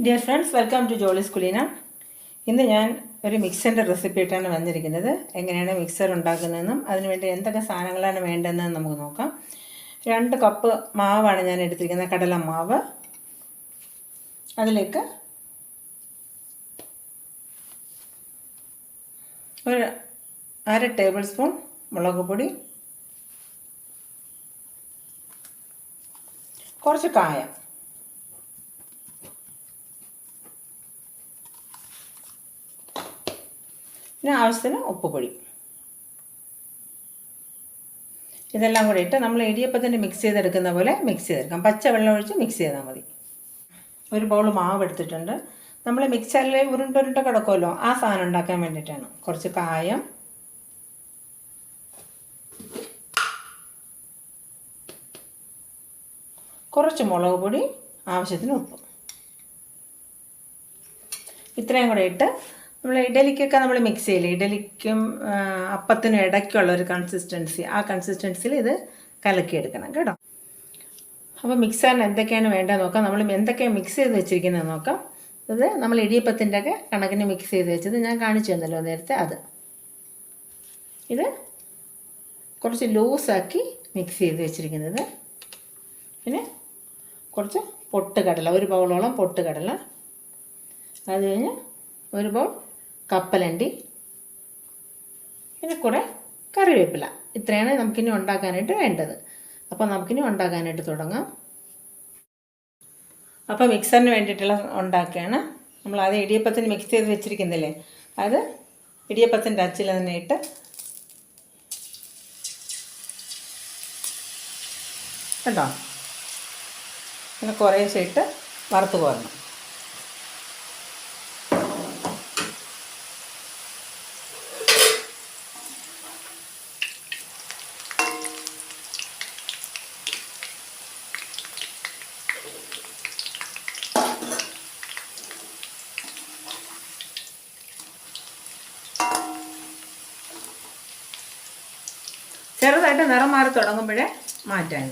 Dear friends, welcome to Jolly's Kuleena. ഇന്ന് ഞാൻ ഒരു മിക്സറിൻ്റെ റെസിപ്പി ആയിട്ടാണ് വന്നിരിക്കുന്നത്. എങ്ങനെയാണ് മിക്സർ ഉണ്ടാക്കുന്നതെന്നും അതിനുവേണ്ടി എന്തൊക്കെ സാധനങ്ങളാണ് വേണ്ടതെന്ന് നമുക്ക് നോക്കാം. 2 കപ്പ് മാവാണ് ഞാൻ എടുത്തിരിക്കുന്നത്, കടല മാവ്. അതിലേക്ക് ഒരു 1/2 ടേബിൾ സ്പൂൺ മുളക് പൊടി, കുറച്ച് കായം, പിന്നെ ആവശ്യത്തിന് ഉപ്പുപൊടി. ഇതെല്ലാം കൂടി ഇട്ട് നമ്മൾ ഇടിയപ്പത്തിൻ്റെ മിക്സ് ചെയ്തെടുക്കുന്ന പോലെ മിക്സ് ചെയ്തെടുക്കാം. പച്ച വെള്ളം ഒഴിച്ച് മിക്സ് ചെയ്താൽ മതി. ഒരു ബൗൾ മാവ് എടുത്തിട്ടുണ്ട്. നമ്മൾ മിക്സറിൽ ഉരുണ്ട കിടക്കുമല്ലോ, ആ സാധനം ഉണ്ടാക്കാൻ വേണ്ടിയിട്ടാണ്. കുറച്ച് കായം, കുറച്ച് മുളക് പൊടി, ആവശ്യത്തിന് ഉപ്പ്, ഇത്രയും കൂടെ ഇട്ട് നമ്മൾ ഇഡലിക്കൊക്കെ നമ്മൾ മിക്സ് ചെയ്യില്ലേ, ഇഡലിക്കും അപ്പത്തിനും ഇടയ്ക്കുള്ള ഒരു കൺസിസ്റ്റൻസി, ആ കൺസിസ്റ്റൻസിയിൽ ഇത് കലക്കിയെടുക്കണം കേട്ടോ. അപ്പോൾ മിക്സറിന് എന്തൊക്കെയാണ് വേണ്ടത് നോക്കാം. നമ്മൾ എന്തൊക്കെയാണ് മിക്സ് ചെയ്ത് വെച്ചിരിക്കുന്നത് നോക്കാം. ഇത് നമ്മൾ ഇടിയപ്പത്തിൻ്റെ ഒക്കെ കണക്കിന് മിക്സ് ചെയ്ത് വെച്ചത് ഞാൻ കാണിച്ചു തന്നല്ലോ നേരത്തെ. ഇത് കുറച്ച് ലൂസാക്കി മിക്സ് ചെയ്ത് വെച്ചിരിക്കുന്നത്. പിന്നെ കുറച്ച് പൊട്ടുകടല, ഒരു ബൗളോളം പൊട്ടുകടല. അത് കഴിഞ്ഞ് ഒരു ബൗൾ കപ്പലണ്ടി, പിന്നെ കുറേ കറിവേപ്പില. ഇത്രയാണ് നമുക്കിനി ഉണ്ടാക്കാനായിട്ട് വേണ്ടത്. അപ്പോൾ നമുക്കിനി ഉണ്ടാക്കാനായിട്ട് തുടങ്ങാം. അപ്പോൾ മിക്സറിന് വേണ്ടിയിട്ടുള്ള ഉണ്ടാക്കുകയാണ്. നമ്മൾ ആദ്യം ഇടിയപ്പത്തിന് മിക്സ് ചെയ്ത് വെച്ചിരിക്കുന്നില്ലേ, അത് ഇടിയപ്പത്തിൻ്റെ അച്ചിൽ തന്നെ ഇട്ട് കേട്ടോ, പിന്നെ കുറേശ്ശെ ഇട്ട് വറുത്ത് കോരണം. ചെറുതായിട്ട് നിറം മാറി തുടങ്ങുമ്പോഴേ മാറ്റാൻ.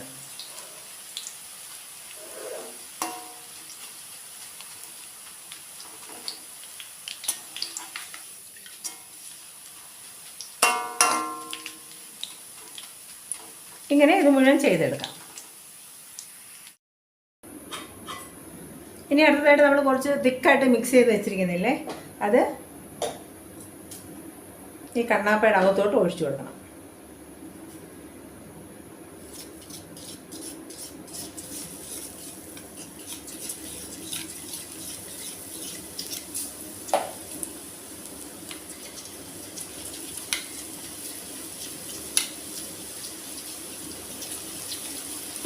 ഇങ്ങനെ ഇത് മുഴുവൻ ചെയ്തെടുക്കാം. ഇനി അടുത്തതായിട്ട് നമ്മൾ കുറച്ച് തിക്കായിട്ട് മിക്സ് ചെയ്ത് വെച്ചിരിക്കുന്നില്ലേ, അത് ഈ കണ്ണാപ്പയുടെ അകത്തോട്ട് ഒഴിച്ചു കൊടുക്കണം.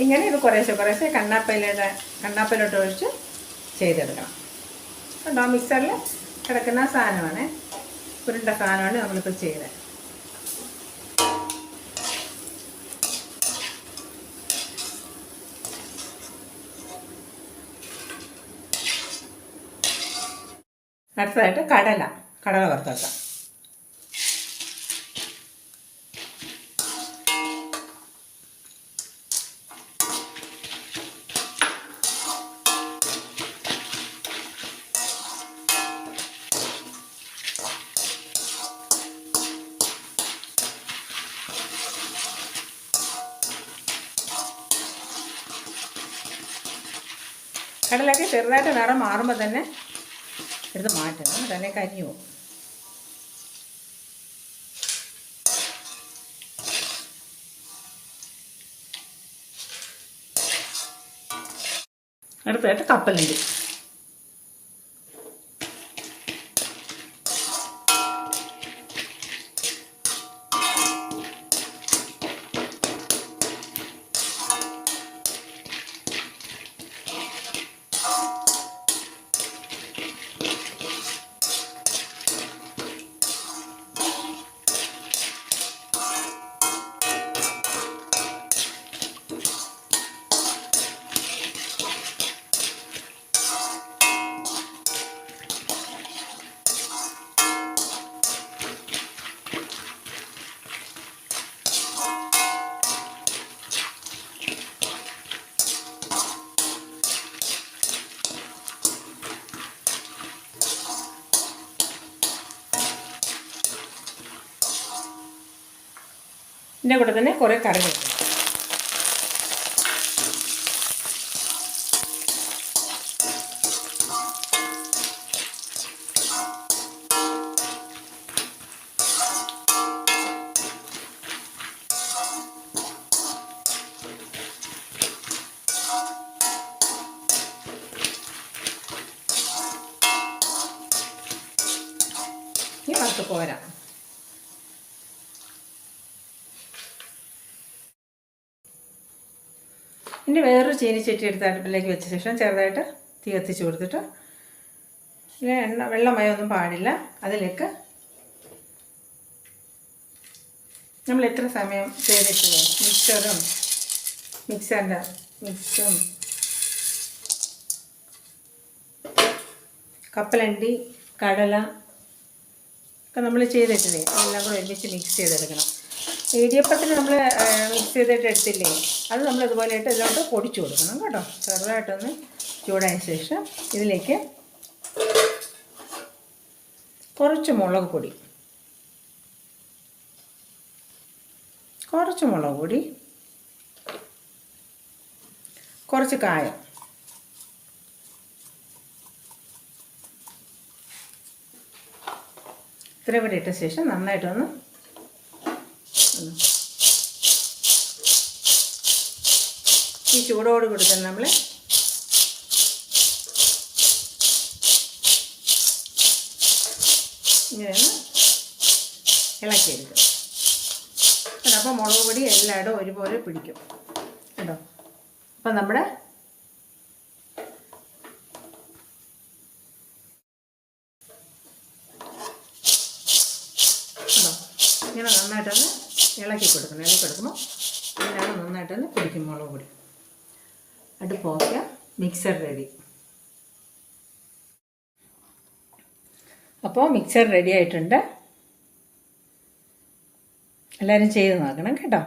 ഇങ്ങനെ ഇത് കുറേശ്ശെ കണ്ണാപ്പയിലോട്ട് ഒഴിച്ച് ചെയ്തെടുക്കണം കേട്ടോ. മിക്സറിൽ കിടക്കുന്ന സാധനമാണ്, ഉരുണ്ട സാധനമാണ് നമ്മളിപ്പോൾ ചെയ്തത്. അടുത്തതായിട്ട് കടല വറുത്തെടുക്കാം. കടലൊക്കെ ചെറുതായിട്ട് നിറം മാറുമ്പോൾ തന്നെ എടുത്ത് മാറ്റണം, തന്നെ കരിഞ്ഞു പോകും. അടുത്തായിട്ട് കപ്പലണ്ടി. ഇതിൻ്റെ കൂടെ തന്നെ കുറേ കറിവേപ്പില. ഇനി വറുത്ത് പോരാം. ഇനി വേറൊരു ചീനിച്ചട്ടി എടുത്ത് അടുപ്പിലേക്ക് വെച്ച ശേഷം ചെറുതായിട്ട് തീ കത്തിച്ച് കൊടുത്തിട്ട് വെള്ളമയമൊന്നും പാടില്ല. അതിലേക്ക് നമ്മൾ എത്ര സമയം ചെയ്തിട്ടില്ലേ മിക്സും കപ്പലണ്ടി, കടല ഒക്കെ നമ്മൾ ചെയ്തിട്ടില്ലേ, അതെല്ലാം കൂടെ ഒരുമിച്ച് മിക്സ് ചെയ്തെടുക്കണം. ഇടിയപ്പത്തിന് നമ്മൾ മിക്സ് ചെയ്തിട്ട് എടുത്തില്ലേ, അത് നമ്മൾ ഇതുപോലെയായിട്ട് ഇതിലോട്ട് പൊടിച്ചു കൊടുക്കണം കേട്ടോ. ചെറുതായിട്ടൊന്ന് ചൂടായ ശേഷം ഇതിലേക്ക് കുറച്ച് മുളക് പൊടി, കുറച്ച് കായം, ഇത്രയും കൂടി ഇട്ട ശേഷം നന്നായിട്ടൊന്ന് ഈ ചൂടോട് കൂടി തന്നെ നമ്മൾ ഇങ്ങനെയൊന്ന് ഇളക്കിയെടുക്കും. അപ്പോൾ മുളക് പൊടി എല്ലായിടും ഒരുപോലെ പിടിക്കും കേട്ടോ. അപ്പം നമ്മുടെ ഇങ്ങനെ നന്നായിട്ടൊന്ന് ഇളക്കി കൊടുക്കുമ്പോൾ ഇതിനാണ് നന്നായിട്ടൊന്ന് പിടിക്കും മുളക് പൊടി. അടുപ്പ് ഓഫ് ചെയ്യാം. Mixer ready. അപ്പോൾ മിക്സർ റെഡി ആയിട്ടുണ്ട്. എല്ലാവരും ചെയ്ത് നോക്കണം കേട്ടോ.